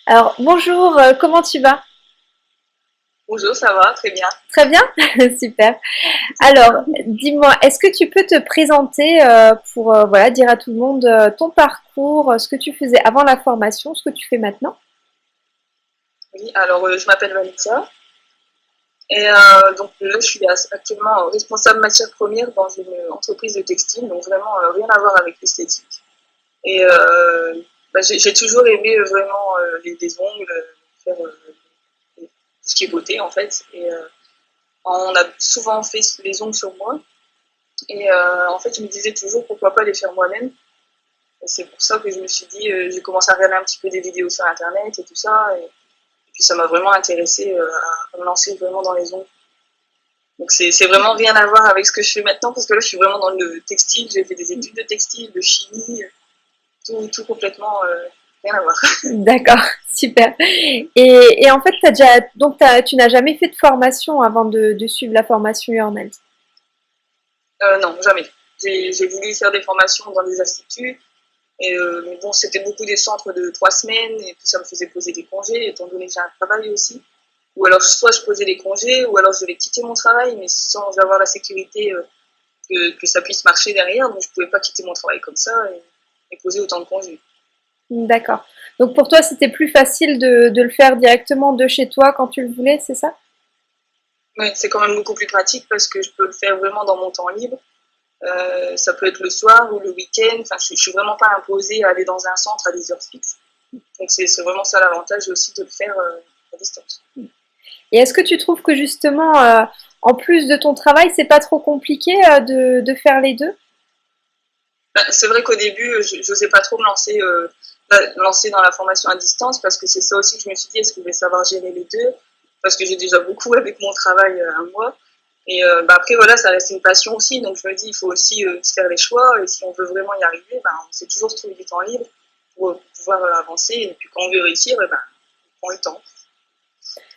Alors, bonjour, comment tu vas? Bonjour, ça va, très bien. Très bien? Super. Alors, dis-moi, est-ce que tu peux te présenter pour voilà, dire à tout le monde ton parcours, ce que tu faisais avant la formation, ce que tu fais maintenant? Oui, alors je m'appelle Vanessa et donc là je suis actuellement responsable matière première dans une entreprise de textile, donc vraiment rien à voir avec l'esthétique. Et j'ai toujours aimé vraiment les ongles, faire tout ce qui est beauté en fait. Et on a souvent fait les ongles sur moi et en fait je me disais toujours pourquoi pas les faire moi-même. Et c'est pour ça que je me suis dit, j'ai commencé à regarder un petit peu des vidéos sur internet et tout ça. Et puis ça m'a vraiment intéressée à me lancer vraiment dans les ongles. Donc c'est vraiment rien à voir avec ce que je fais maintenant parce que là je suis vraiment dans le textile, j'ai fait des études de textile, de chimie, tout complètement rien à voir. D'accord, super. Et en fait, tu n'as jamais fait de formation avant de suivre la formation URNELS. Non, jamais. J'ai voulu faire des formations dans des instituts, et, mais bon, c'était beaucoup des centres de 3 semaines, et puis ça me faisait poser des congés, étant donné que j'ai un travail aussi. Ou alors soit je posais des congés, ou alors je devais quitter mon travail, mais sans avoir la sécurité que ça puisse marcher derrière, donc je pouvais pas quitter mon travail comme ça et poser autant de congés. D'accord. Donc pour toi, c'était plus facile de le faire directement de chez toi quand tu le voulais, c'est ça? Ouais, c'est quand même beaucoup plus pratique parce que je peux le faire vraiment dans mon temps libre. Ça peut être le soir ou le week-end. Enfin, je suis vraiment pas imposée à aller dans un centre à des heures fixes. Donc c'est vraiment ça l'avantage aussi de le faire à distance. Et est-ce que tu trouves que justement, en plus de ton travail, c'est pas trop compliqué de faire les deux? C'est vrai qu'au début, je n'osais pas trop lancer dans la formation à distance parce que c'est ça aussi que je me suis dit, est-ce que je vais savoir gérer les deux? Parce que j'ai déjà beaucoup avec mon travail à moi. Et après, voilà, ça reste une passion aussi. Donc je me dis, il faut aussi se faire les choix. Et si on veut vraiment y arriver, c'est toujours se trouver du temps libre pour pouvoir avancer. Et puis quand on veut réussir, on prend le temps.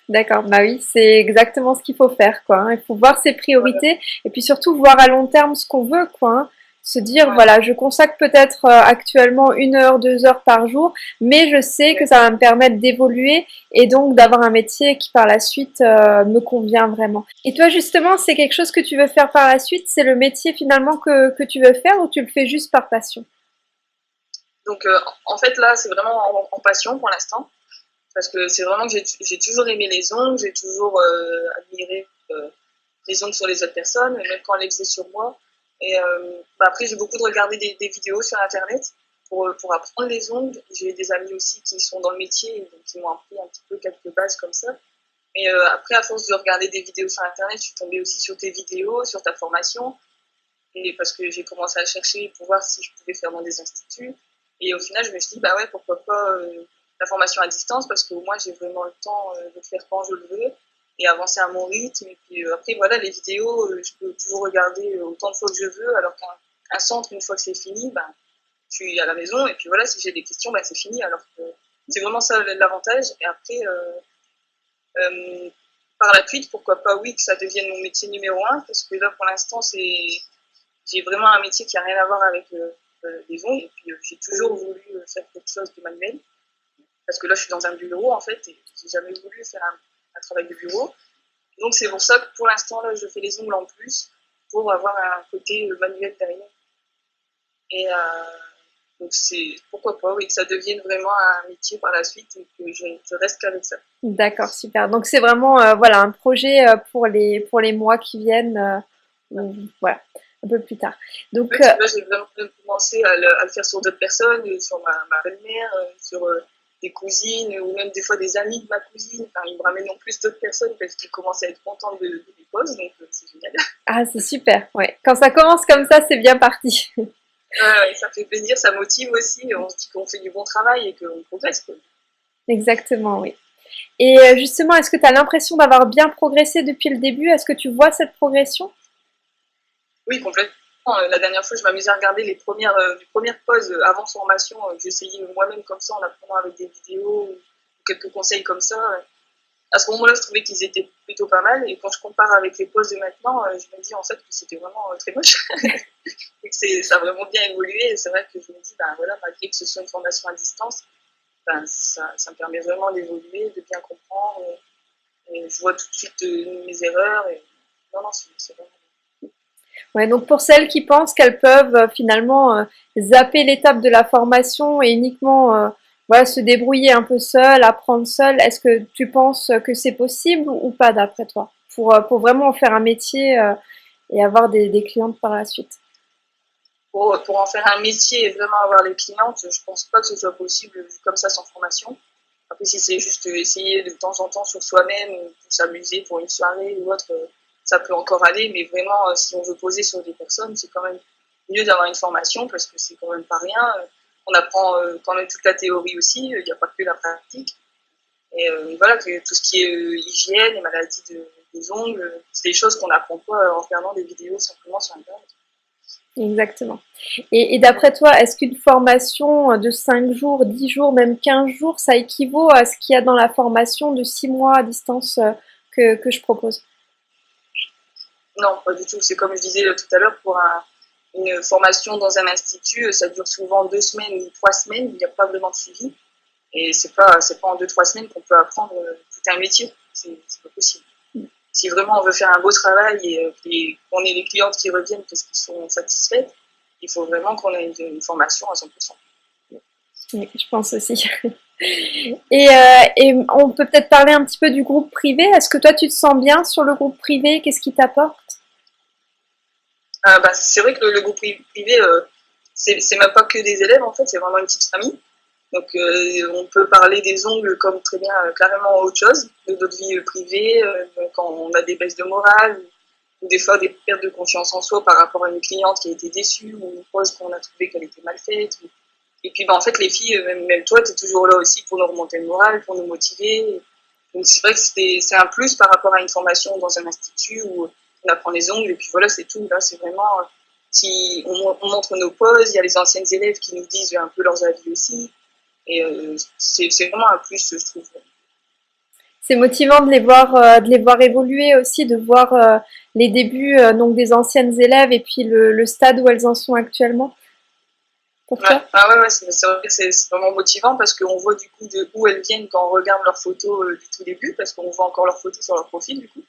D'accord, bah oui, c'est exactement ce qu'il faut faire, quoi, hein. Il faut voir ses Voilà. priorités et puis surtout voir à long terme ce qu'on veut, quoi, hein. Se dire, Ouais. voilà, je consacre peut-être actuellement 1 heure, 2 heures par jour, mais je sais que Ouais. ça va me permettre d'évoluer et donc d'avoir un métier qui par la suite me convient vraiment. Et toi, justement, c'est quelque chose que tu veux faire par la suite? C'est le métier finalement que tu veux faire ou tu le fais juste par passion? Donc en fait, là, c'est vraiment en passion pour l'instant. Parce que c'est vraiment que j'ai toujours aimé les ongles, j'ai toujours admiré les ongles sur les autres personnes, même quand elles faisaient sur moi. Et après, j'ai beaucoup de regarder des vidéos sur Internet pour apprendre les ongles. J'ai des amis aussi qui sont dans le métier, donc qui m'ont appris un petit peu quelques bases comme ça. Et après, à force de regarder des vidéos sur Internet, je suis tombée aussi sur tes vidéos, sur ta formation. Et parce que j'ai commencé à chercher pour voir si je pouvais faire dans des instituts. Et au final, je me suis dit, bah ouais, pourquoi pas la formation à distance, parce qu'au moins, j'ai vraiment le temps de le faire quand je le veux et avancer à mon rythme. Et puis après, voilà, les vidéos, je peux toujours regarder autant de fois que je veux, alors qu'un centre, une fois que c'est fini, je suis à la maison. Et puis voilà, si j'ai des questions, c'est fini. Alors que c'est vraiment ça l'avantage. Et après, euh, par la suite, pourquoi pas, oui, que ça devienne mon métier numéro un, parce que là, pour l'instant, j'ai vraiment un métier qui n'a rien à voir avec les ongles. Et puis j'ai toujours voulu faire quelque chose de manuel. Parce que là, je suis dans un bureau, en fait, et j'ai jamais voulu faire un travail de bureau. Donc c'est pour ça que pour l'instant, là, je fais les ongles en plus, pour avoir un côté manuel derrière. Et donc c'est pourquoi pas, oui, que ça devienne vraiment un métier par la suite et que je reste qu'avec ça. D'accord, super. Donc c'est vraiment voilà un projet pour les mois qui viennent, Ouais. voilà, un peu plus tard. Donc Ouais, là, j'ai vraiment commencé à le faire sur d'autres personnes, sur ma belle-mère, sur des cousines, ou même des fois des amis de ma cousine. Enfin, ils me ramènent en plus d'autres personnes parce qu'ils commencent à être contents de mes poses, donc c'est génial. ah, c'est super, ouais. Quand ça commence comme ça, c'est bien parti. Ouais, ça fait plaisir, ça motive aussi. On se dit qu'on fait du bon travail et qu'on progresse, quoi. Exactement, oui. Et justement, est-ce que tu as l'impression d'avoir bien progressé depuis le début? Est-ce que tu vois cette progression? Oui, complètement. La dernière fois, je m'amusais à regarder les premières pauses avant formation. J'essayais moi-même comme ça en apprenant avec des vidéos ou quelques conseils comme ça. À ce moment-là, je trouvais qu'ils étaient plutôt pas mal. Et quand je compare avec les pauses de maintenant, je me dis en fait que c'était vraiment très moche. Et que ça a vraiment bien évolué. Et c'est vrai que je me dis, voilà, malgré que ce soit une formation à distance, ça me permet vraiment d'évoluer, de bien comprendre. Et je vois tout de suite mes erreurs. Et non, non, c'est vraiment. Ouais, donc pour celles qui pensent qu'elles peuvent finalement zapper l'étape de la formation et uniquement voilà, se débrouiller un peu seule, apprendre seule, est-ce que tu penses que c'est possible ou pas d'après toi pour vraiment en faire un métier et avoir des clientes par la suite? Pour en faire un métier et vraiment avoir les clientes, je pense pas que ce soit possible vu comme ça sans formation. Après, si c'est juste essayer de temps en temps sur soi-même, pour s'amuser pour une soirée ou autre, ça peut encore aller. Mais vraiment, si on veut poser sur des personnes, c'est quand même mieux d'avoir une formation parce que c'est quand même pas rien. On apprend quand même toute la théorie aussi, il n'y a pas que la pratique. Et voilà, que tout ce qui est hygiène, les maladies des ongles, c'est des choses qu'on n'apprend pas en regardant des vidéos simplement sur Internet. Exactement. Et d'après toi, est-ce qu'une formation de 5 jours, 10 jours, même 15 jours, ça équivaut à ce qu'il y a dans la formation de 6 mois à distance que je propose? Non, pas du tout. C'est comme je disais tout à l'heure, pour une formation dans un institut, ça dure souvent 2 semaines ou 3 semaines, il n'y a pas vraiment de suivi. Et c'est pas en 2, 3 semaines qu'on peut apprendre tout un métier. C'est pas possible. Si vraiment on veut faire un beau travail et qu'on ait des clientes qui reviennent parce qu'ils sont satisfaites, il faut vraiment qu'on ait une formation à 100%. Oui, je pense aussi. Et on peut peut-être parler un petit peu du groupe privé. Est-ce que toi, tu te sens bien sur le groupe privé? Qu'est-ce qui t'apporte? C'est vrai que le groupe privé, c'est même pas que des élèves, en fait, c'est vraiment une petite famille. Donc, on peut parler des ongles comme très bien, carrément autre chose, de notre vie privée, quand on a des baisses de morale, ou des fois des pertes de confiance en soi par rapport à une cliente qui a été déçue, ou une pose qu'on a trouvé qu'elle était mal faite. Et puis, en fait, les filles, même toi, tu es toujours là aussi pour nous remonter le moral, pour nous motiver. Donc, c'est vrai que c'est un plus par rapport à une formation dans un institut où on apprend les ongles, et puis voilà, c'est tout. Là, c'est vraiment, si on montre nos poses, il y a les anciennes élèves qui nous disent un peu leurs avis aussi. Et c'est vraiment un plus, je trouve. C'est motivant de les voir évoluer aussi, de voir les débuts donc des anciennes élèves et puis le stade où elles en sont actuellement. Pour Ouais, toi? c'est vrai que c'est vraiment motivant parce qu'on voit du coup de où elles viennent quand on regarde leurs photos du tout début, parce qu'on voit encore leurs photos sur leur profil du coup.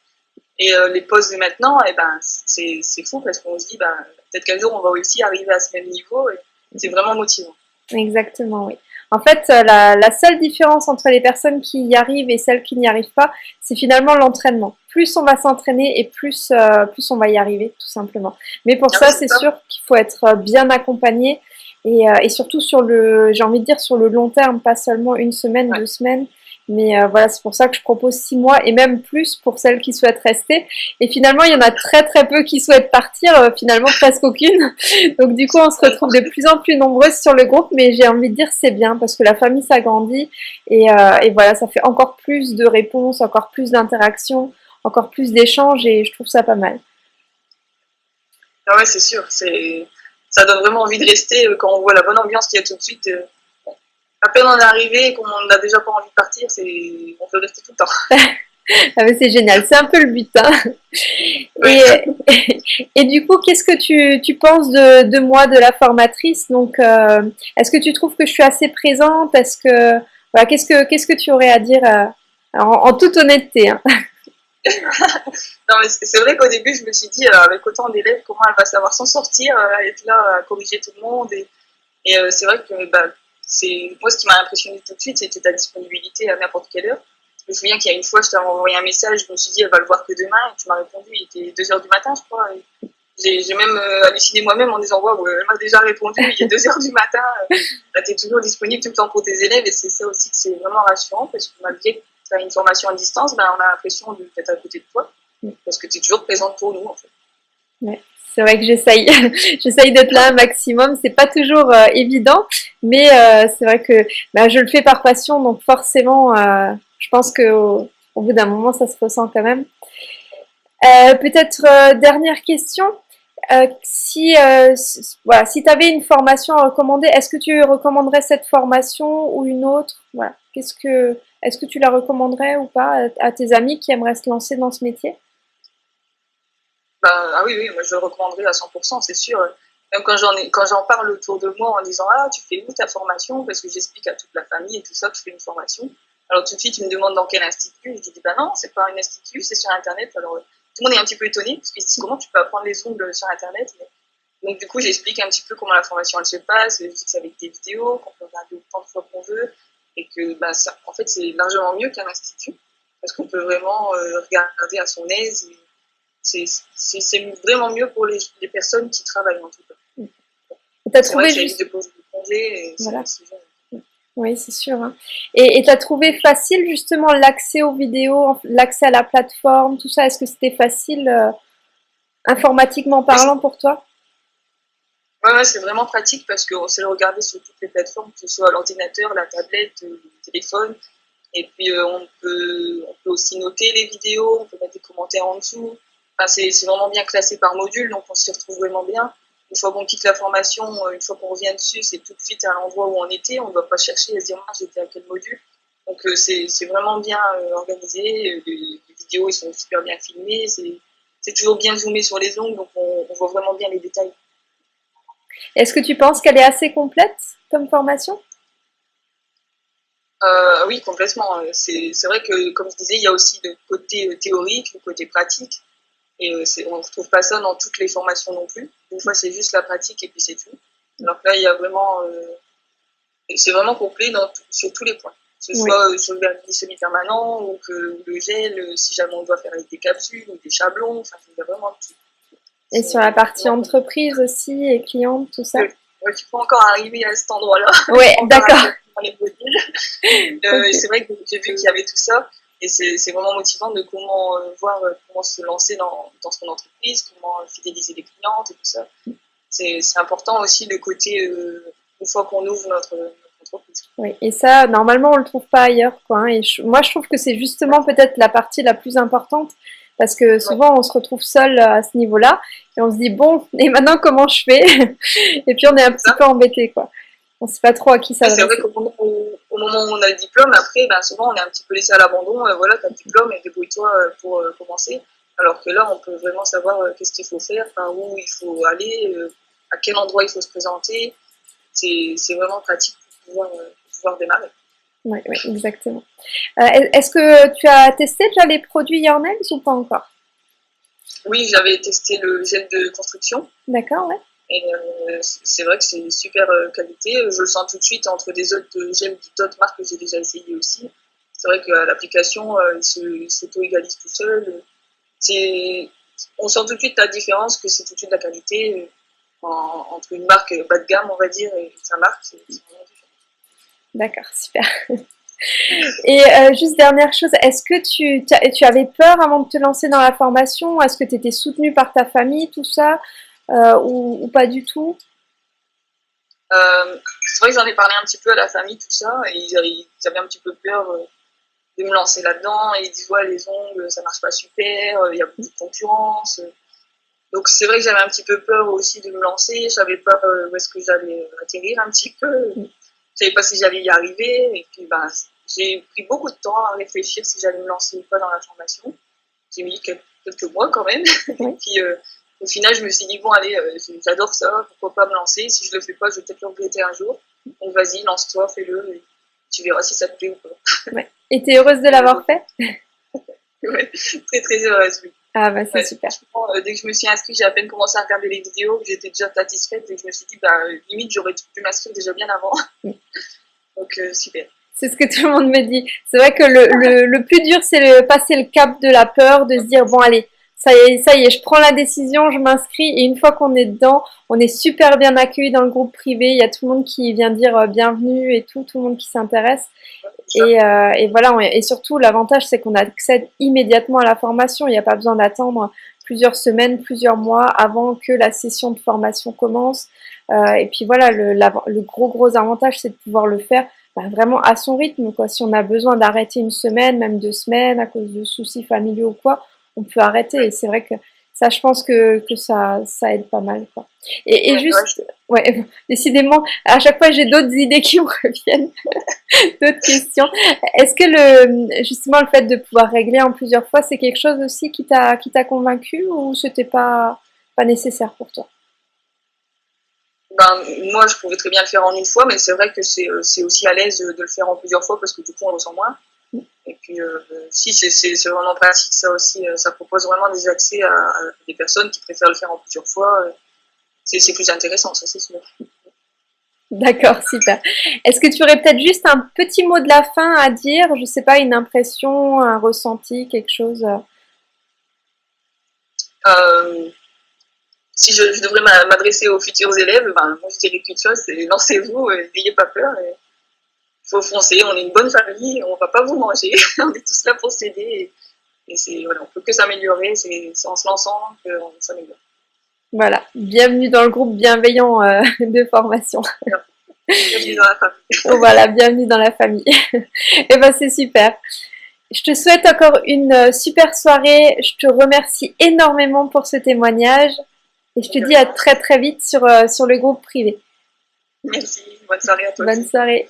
Et les poses de maintenant, eh ben, c'est fou parce qu'on se dit, ben, peut-être qu'un jour on va aussi arriver à ce même niveau et c'est vraiment motivant. Exactement, oui. En fait, la seule différence entre les personnes qui y arrivent et celles qui n'y arrivent pas, c'est finalement l'entraînement. Plus on va s'entraîner et plus on va y arriver, tout simplement. Mais pour Ah oui, ça, c'est c'est ça. sûr qu'il faut être bien accompagné et surtout j'ai envie de dire sur le long terme, pas seulement une semaine, Ouais. 2 semaines. Mais voilà, c'est pour ça que je propose 6 mois et même plus pour celles qui souhaitent rester. Et finalement, il y en a très très peu qui souhaitent partir, finalement presque aucune. Donc du coup, on se retrouve de plus en plus nombreuses sur le groupe, mais j'ai envie de dire c'est bien parce que la famille s'agrandit et voilà, ça fait encore plus de réponses, encore plus d'interactions, encore plus d'échanges et je trouve ça pas mal. Ah ouais, c'est sûr. Ça donne vraiment envie de rester quand on voit la bonne ambiance qu'il y a tout de suite. À peine on est arrivé et qu'on n'a déjà pas envie de partir, on peut rester tout le temps. Ah mais c'est génial, c'est un peu le but, hein. Ouais. Et, et du coup, qu'est-ce que tu penses de moi, de la formatrice? Donc, est-ce que tu trouves que je suis assez présente? Est-ce que voilà, qu'est-ce que tu aurais à dire en toute honnêteté, hein? Non, mais c'est vrai qu'au début, je me suis dit, avec autant d'élèves, comment elle va savoir s'en sortir, être là à corriger tout le monde. Et c'est vrai que moi, ce qui m'a impressionné tout de suite, c'était ta disponibilité à n'importe quelle heure. Je me souviens qu'il y a une fois, je t'avais envoyé un message, je me suis dit, elle va le voir que demain, et tu m'as répondu, il était 2 heures du matin, je crois. Et j'ai même halluciné moi-même en disant, waouh, elle m'a déjà répondu, il est 2 heures du matin, tu es toujours disponible tout le temps pour tes élèves, et c'est ça aussi que c'est vraiment rassurant, parce que malgré que tu as une formation à distance, ben, on a l'impression d'être à côté de toi, parce que tu es toujours présente pour nous, en fait. Ouais, c'est vrai que j'essaye, j'essaye d'être là un maximum. C'est pas toujours évident, mais c'est vrai que bah, je le fais par passion, donc forcément, je pense que au bout d'un moment, ça se ressent quand même. Peut-être dernière question. Voilà, si tu avais une formation à recommander, est-ce que tu recommanderais cette formation ou une autre? Voilà. Est-ce que tu la recommanderais ou pas à tes amis qui aimeraient se lancer dans ce métier? Ah oui, oui, moi je le recommanderais à 100%, c'est sûr. Même quand j'en parle autour de moi en disant ah tu fais où ta formation parce que j'explique à toute la famille et tout ça que je fais une formation. Alors tout de suite ils me demandent dans quel institut. Je dis bah non c'est pas un institut c'est sur internet. Alors tout le monde est un petit peu étonné parce qu'ils se disent comment tu peux apprendre les ongles sur internet. Donc du coup j'explique un petit peu comment la formation elle se passe. Je dis que c'est avec des vidéos qu'on peut regarder autant de fois qu'on veut et que bah ça en fait c'est largement mieux qu'un institut parce qu'on peut vraiment regarder à son aise. C'est vraiment mieux pour les personnes qui travaillent en tout cas. T'as C'est vrai trouvé que ça évite juste... de poser des congés. Voilà. Oui, c'est sûr. Hein. Et tu as trouvé facile justement l'accès aux vidéos, l'accès à la plateforme, tout ça? Est-ce que c'était facile informatiquement parlant pour toi? Ouais, c'est vraiment pratique parce qu'on sait le regarder sur toutes les plateformes, que ce soit l'ordinateur, la tablette, le téléphone. Et puis on peut aussi noter les vidéos, on peut mettre des commentaires en dessous. Enfin, c'est vraiment bien classé par module, donc on s'y retrouve vraiment bien. Une fois qu'on quitte la formation, une fois qu'on revient dessus, c'est tout de suite à l'endroit où on était. On ne doit pas chercher à se dire j'étais à quel module. Donc c'est vraiment bien organisé. Les vidéos ils sont super bien filmées. C'est toujours bien zoomé sur les ongles, donc on voit vraiment bien les détails. Est-ce que tu penses qu'elle est assez complète comme formation? Oui, complètement. C'est vrai que, comme je disais, il y a aussi le côté théorique, le côté pratique. Et on ne retrouve pas ça dans toutes les formations non plus. Une fois, c'est juste la pratique et puis c'est tout. Alors que là, il y a vraiment, c'est vraiment complet sur tous les points. Que ce soit sur le vernis semi-permanent ou le gel, si jamais on doit faire avec des capsules ou des chablons. Enfin, il y a vraiment tout. Et sur la partie entreprise aussi et cliente, tout ça? Ouais, tu peux encore arriver à cet endroit-là. Ouais, d'accord. C'est vrai que j'ai vu qu'il y avait tout ça. Et c'est vraiment motivant de voir comment se lancer dans son entreprise, comment fidéliser les clientes et tout ça. C'est important aussi le côté, une fois qu'on ouvre notre entreprise. Oui, et ça, normalement, on le trouve pas ailleurs, quoi. Hein. Et moi, je trouve que c'est justement peut-être la partie la plus importante, parce que souvent, on se retrouve seul à ce niveau-là, et on se dit, bon, et maintenant, comment je fais? Et puis, on est un petit peu embêté, quoi. On sait pas trop à qui s'adresser. C'est vrai qu'au moment où on a le diplôme, après, ben, souvent, on est un petit peu laissé à l'abandon. Voilà, tu as le diplôme et débrouille-toi pour commencer. Alors que là, on peut vraiment savoir qu'est-ce qu'il faut faire, où il faut aller, à quel endroit il faut se présenter. C'est vraiment pratique pour pouvoir démarrer. Oui, exactement. Est-ce que tu as testé déjà les produits Your Nails ou pas encore? Oui, j'avais testé le gel de construction. D'accord, ouais. Et c'est vrai que c'est une super qualité. Je le sens tout de suite entre des autres gels d'autres marques que j'ai déjà essayé aussi. C'est vrai qu'à l'application, il s'auto-égalise tout seul. On sent tout de suite la différence, que c'est tout de suite la qualité entre une marque bas de gamme, on va dire, et sa marque. C'est vraiment différent. D'accord, super. Et juste dernière chose, est-ce que tu avais peur avant de te lancer dans la formation? Est-ce que tu étais soutenue par ta famille, tout ça, ou pas du tout? C'est vrai que j'en ai parlé un petit peu à la famille, tout ça, et ils avaient un petit peu peur de me lancer là-dedans, et ils disent ouais, les ongles, ça marche pas super, il y a beaucoup de concurrence. Donc c'est vrai que j'avais un petit peu peur aussi de me lancer, je savais pas où est-ce que j'allais atterrir un petit peu, je savais pas si j'allais y arriver, et puis ben, j'ai pris beaucoup de temps à réfléchir si j'allais me lancer ou pas dans la formation. J'ai mis quelques mois quand même, et puis au final je me suis dit bon allez, j'adore ça, pourquoi pas me lancer, si je le fais pas je vais peut-être le regretter un jour, donc vas-y, lance-toi, fais-le, et tu verras si ça te plaît ou pas. Ouais. Et t'es heureuse de l'avoir fait? Ouais, très très heureuse, oui. Ah bah c'est super. Dès que je me suis inscrite, j'ai à peine commencé à regarder les vidéos, j'étais déjà satisfaite et je me suis dit, limite, j'aurais pu m'inscrire déjà bien avant. Donc, super. C'est ce que tout le monde me dit. C'est vrai que le plus dur, c'est de passer le cap de la peur, de se dire, bon allez, ça y est, je prends la décision, je m'inscris, et une fois qu'on est dedans, on est super bien accueilli dans le groupe privé, il y a tout le monde qui vient dire bienvenue et tout le monde qui s'intéresse. Et voilà, et surtout l'avantage c'est qu'on accède immédiatement à la formation, il n'y a pas besoin d'attendre plusieurs semaines, plusieurs mois avant que la session de formation commence. Et puis voilà, le gros avantage c'est de pouvoir le faire vraiment à son rythme, quoi. Si on a besoin d'arrêter une semaine, même 2 semaines, à cause de soucis familiaux ou quoi, on peut arrêter. Et c'est vrai que ça, je pense que ça aide pas mal, quoi. Et juste, ouais, décidément, à chaque fois j'ai d'autres idées qui me reviennent, d'autres questions. Est-ce que justement le fait de pouvoir régler en plusieurs fois, c'est quelque chose aussi qui t'a convaincu ou c'était pas nécessaire pour toi? Ben, moi, je pouvais très bien le faire en une fois, mais c'est vrai que c'est aussi à l'aise de le faire en plusieurs fois parce que du coup, on ressent moins. Et puis, si, c'est vraiment pratique, ça aussi. Ça propose vraiment des accès à des personnes qui préfèrent le faire en plusieurs fois. C'est plus intéressant, ça, c'est sûr. D'accord, super. Est-ce que tu aurais peut-être juste un petit mot de la fin à dire? Je sais pas, une impression, un ressenti, quelque chose? Euh, Si je devrais m'adresser aux futurs élèves, ben, moi, je dirais qu'une chose, c'est lancez-vous, n'ayez pas peur. Il faut foncer, on est une bonne famille, on va pas vous manger, on est tous là pour s'aider. Et voilà, on peut que s'améliorer, c'est en se lançant qu'on s'améliore. Voilà, bienvenue dans le groupe bienveillant de formation. Bienvenue dans la famille. Voilà, bienvenue dans la famille. Et ben c'est super. Je te souhaite encore une super soirée. Je te remercie énormément pour ce témoignage et je te dis à très très vite sur le groupe privé. Merci, bonne soirée à toi Bonne aussi. soirée.